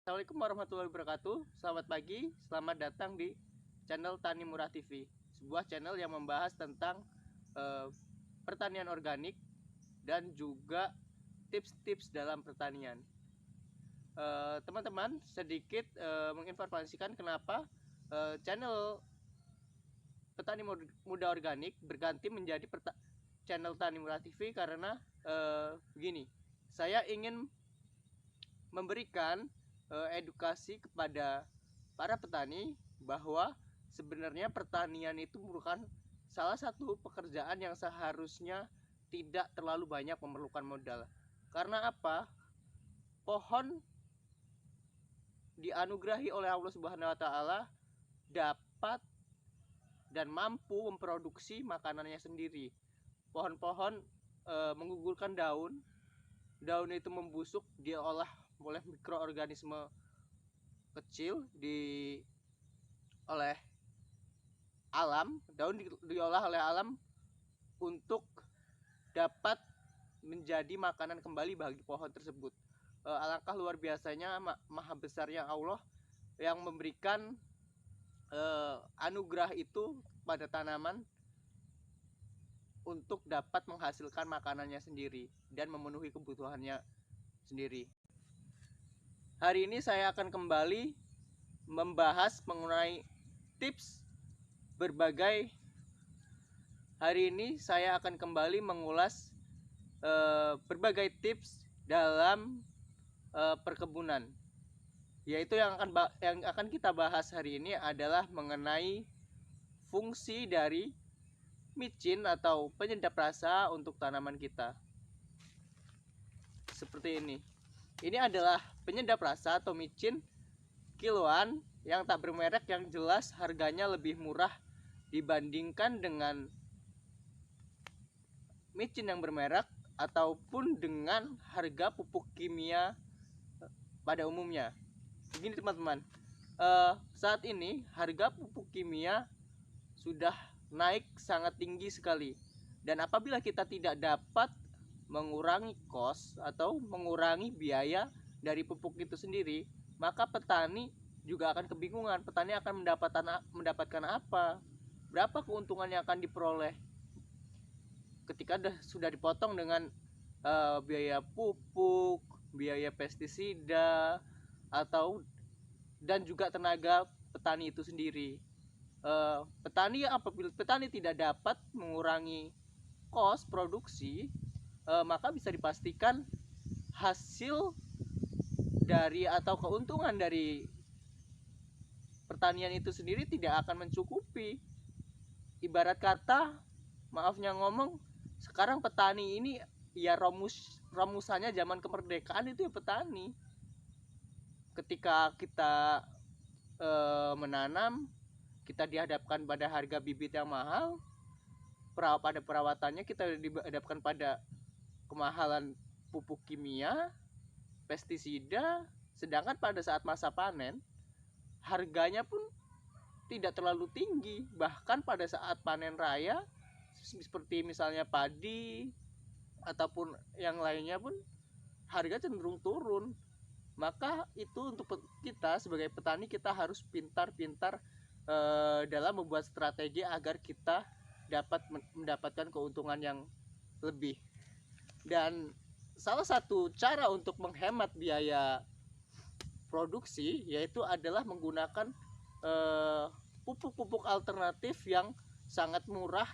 Assalamualaikum warahmatullahi wabarakatuh. Selamat pagi, selamat datang di channel Tani Murah TV, sebuah channel yang membahas tentang pertanian organik dan juga tips-tips dalam pertanian. Teman-teman, sedikit menginformasikan kenapa channel Petani Muda Organik berganti menjadi channel Tani Murah TV, karena begini, saya ingin memberikan edukasi kepada para petani bahwa sebenarnya pertanian itu merupakan salah satu pekerjaan yang seharusnya tidak terlalu banyak memerlukan modal. Karena apa? Pohon dianugerahi oleh Allah Subhanahu wa taala dapat dan mampu memproduksi makanannya sendiri. Pohon-pohon menggugurkan daun, daun itu membusuk, diolah oleh mikroorganisme kecil oleh alam, daun diolah oleh alam untuk dapat menjadi makanan kembali bagi pohon tersebut. Alangkah luar biasanya, maha besarnya Allah yang memberikan anugerah itu pada tanaman untuk dapat menghasilkan makanannya sendiri dan memenuhi kebutuhannya sendiri. Hari ini saya akan kembali membahas mengenai tips berbagai. Hari ini saya akan kembali mengulas berbagai tips dalam perkebunan. Yaitu yang akan kita bahas hari ini adalah mengenai fungsi dari micin atau penyedap rasa untuk tanaman kita. Seperti ini. Ini adalah penyedap rasa atau micin kiloan yang tak bermerek, yang jelas harganya lebih murah dibandingkan dengan micin yang bermerek ataupun dengan harga pupuk kimia pada umumnya. Begini teman-teman, saat ini harga pupuk kimia sudah naik sangat tinggi sekali, dan apabila kita tidak dapat mengurangi cost atau mengurangi biaya dari pupuk itu sendiri, maka petani juga akan kebingungan. Petani akan mendapatkan apa? Berapa keuntungan yang akan diperoleh ketika sudah dipotong dengan biaya pupuk, biaya pestisida, dan juga tenaga petani itu sendiri. Apabila petani tidak dapat mengurangi cost produksi, maka bisa dipastikan hasil dari atau keuntungan dari pertanian itu sendiri tidak akan mencukupi. Ibarat kata, maafnya ngomong, sekarang petani ini ya romusannya zaman kemerdekaan itu ya petani. Ketika kita menanam, kita dihadapkan pada harga bibit yang mahal, pada perawatannya kita dihadapkan pada kemahalan pupuk kimia, pestisida, sedangkan pada saat masa panen harganya pun tidak terlalu tinggi. Bahkan pada saat panen raya seperti misalnya padi ataupun yang lainnya pun harga cenderung turun. Maka itu untuk kita sebagai petani, kita harus pintar-pintar dalam membuat strategi agar kita dapat mendapatkan keuntungan yang lebih. Dan salah satu cara untuk menghemat biaya produksi yaitu adalah menggunakan pupuk-pupuk alternatif yang sangat murah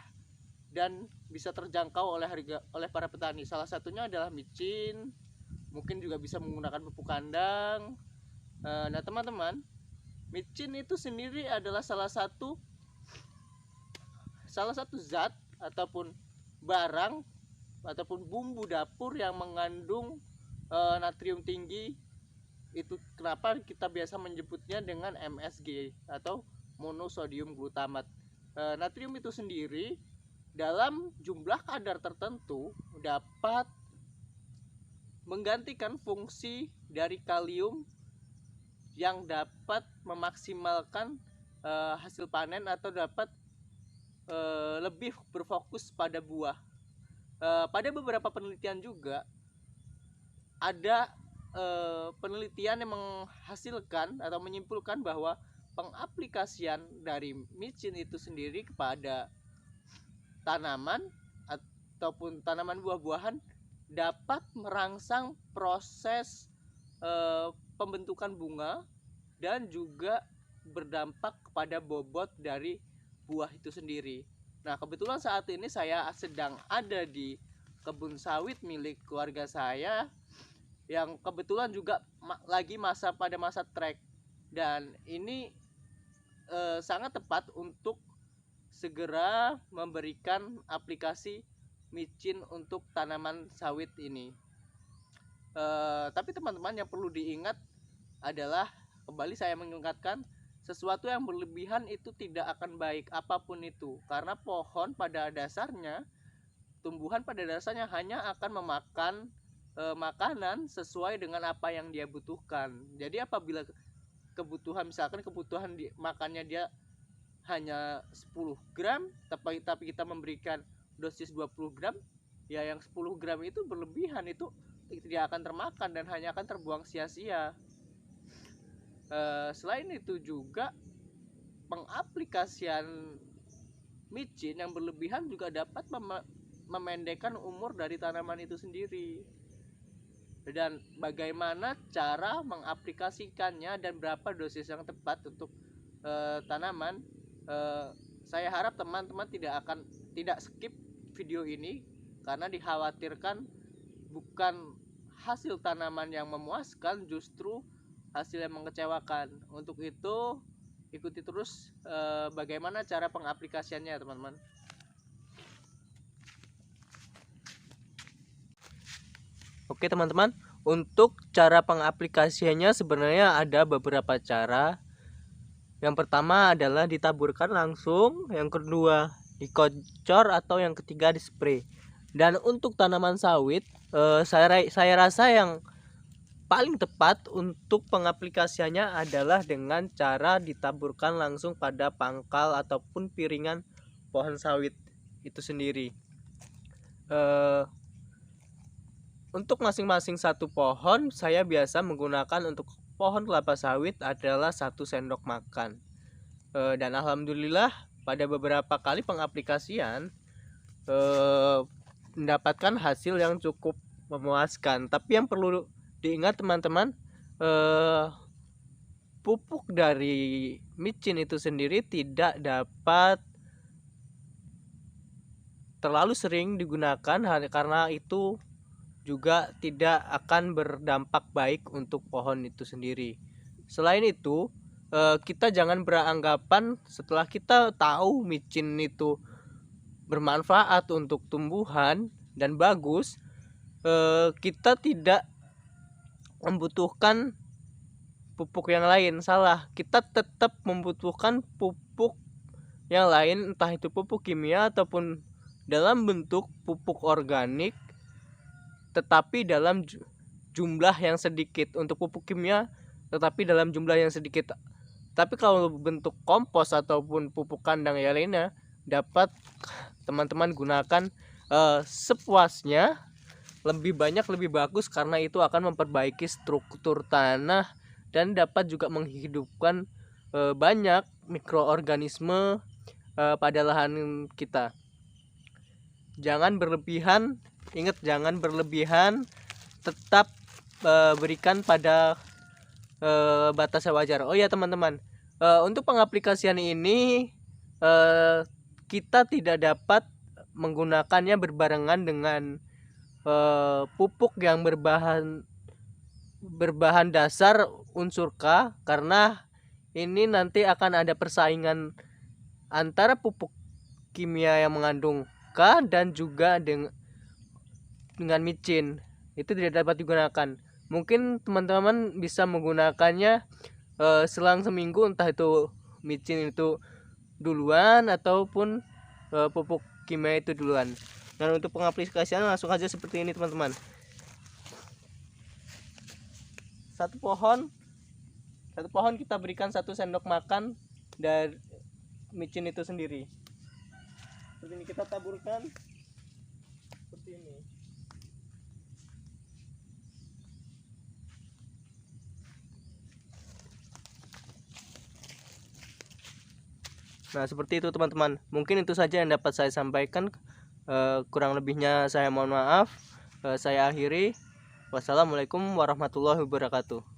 dan bisa terjangkau oleh para petani. Salah satunya adalah micin, mungkin juga bisa menggunakan pupuk kandang. Nah teman-teman, micin itu sendiri adalah salah satu zat ataupun barang ataupun bumbu dapur yang mengandung natrium tinggi. Itu kenapa kita biasa menyebutnya dengan MSG atau monosodium glutamat. Natrium itu sendiri dalam jumlah kadar tertentu dapat menggantikan fungsi dari kalium yang dapat memaksimalkan hasil panen atau dapat lebih berfokus pada buah. Pada beberapa penelitian juga ada penelitian yang menghasilkan atau menyimpulkan bahwa pengaplikasian dari micin itu sendiri kepada tanaman ataupun tanaman buah-buahan dapat merangsang proses pembentukan bunga dan juga berdampak kepada bobot dari buah itu sendiri. Nah, kebetulan saat ini saya sedang ada di kebun sawit milik keluarga saya yang kebetulan juga lagi pada masa trek, dan ini sangat tepat untuk segera memberikan aplikasi micin untuk tanaman sawit ini. Tapi teman-teman, yang perlu diingat adalah, kembali saya mengingatkan, sesuatu yang berlebihan itu tidak akan baik apapun itu, karena pohon pada dasarnya, tumbuhan pada dasarnya hanya akan memakan makanan sesuai dengan apa yang dia butuhkan. Jadi apabila kebutuhan, misalkan kebutuhan makannya dia hanya 10 gram, tapi kita memberikan dosis 20 gram, ya yang 10 gram itu berlebihan, itu tidak akan termakan dan hanya akan terbuang sia-sia. Selain itu juga pengaplikasian micin yang berlebihan juga dapat memendekkan umur dari tanaman itu sendiri. Dan bagaimana cara mengaplikasikannya dan berapa dosis yang tepat untuk tanaman, saya harap teman-teman tidak skip video ini, karena dikhawatirkan bukan hasil tanaman yang memuaskan, justru hasil yang mengecewakan. Untuk itu ikuti terus bagaimana cara pengaplikasiannya, teman-teman. Oke teman-teman, untuk cara pengaplikasiannya sebenarnya ada beberapa cara. Yang pertama adalah ditaburkan langsung, yang kedua dikocor, atau yang ketiga dispray. Dan untuk tanaman sawit, saya rasa yang paling tepat untuk pengaplikasiannya adalah dengan cara ditaburkan langsung pada pangkal ataupun piringan pohon sawit itu sendiri. Untuk masing-masing satu pohon, saya biasa menggunakan untuk pohon kelapa sawit adalah 1 sendok makan. Dan alhamdulillah pada beberapa kali pengaplikasian mendapatkan hasil yang cukup memuaskan. Tapi yang perlu diingat teman-teman, pupuk dari micin itu sendiri tidak dapat terlalu sering digunakan, karena itu juga tidak akan berdampak baik untuk pohon itu sendiri. Selain itu, kita jangan beranggapan setelah kita tahu micin itu bermanfaat untuk tumbuhan dan bagus, kita tidak membutuhkan pupuk yang lain. Salah, kita tetap membutuhkan pupuk yang lain, entah itu pupuk kimia ataupun dalam bentuk pupuk organik, tetapi dalam jumlah yang sedikit. Untuk pupuk kimia tetapi dalam jumlah yang sedikit. Tapi kalau bentuk kompos ataupun pupuk kandang yang lainnya, dapat teman-teman gunakan sepuasnya, lebih banyak lebih bagus, karena itu akan memperbaiki struktur tanah dan dapat juga menghidupkan banyak mikroorganisme pada lahan kita. Jangan berlebihan, ingat jangan berlebihan, tetap berikan pada batas yang wajar. Oh ya teman-teman, untuk pengaplikasian ini kita tidak dapat menggunakannya berbarengan dengan pupuk yang berbahan dasar unsur K, karena ini nanti akan ada persaingan antara pupuk kimia yang mengandung K dan juga dengan micin. Itu tidak dapat digunakan. Mungkin teman-teman bisa menggunakannya selang seminggu, entah itu micin itu duluan ataupun pupuk kimia itu duluan. Dan untuk pengaplikasian langsung aja seperti ini teman-teman. Satu pohon kita berikan 1 sendok makan dari micin itu sendiri. Seperti ini, kita taburkan seperti ini. Nah, seperti itu teman-teman. Mungkin itu saja yang dapat saya sampaikan. Kurang lebihnya saya mohon maaf. Saya akhiri. Wassalamualaikum warahmatullahi wabarakatuh.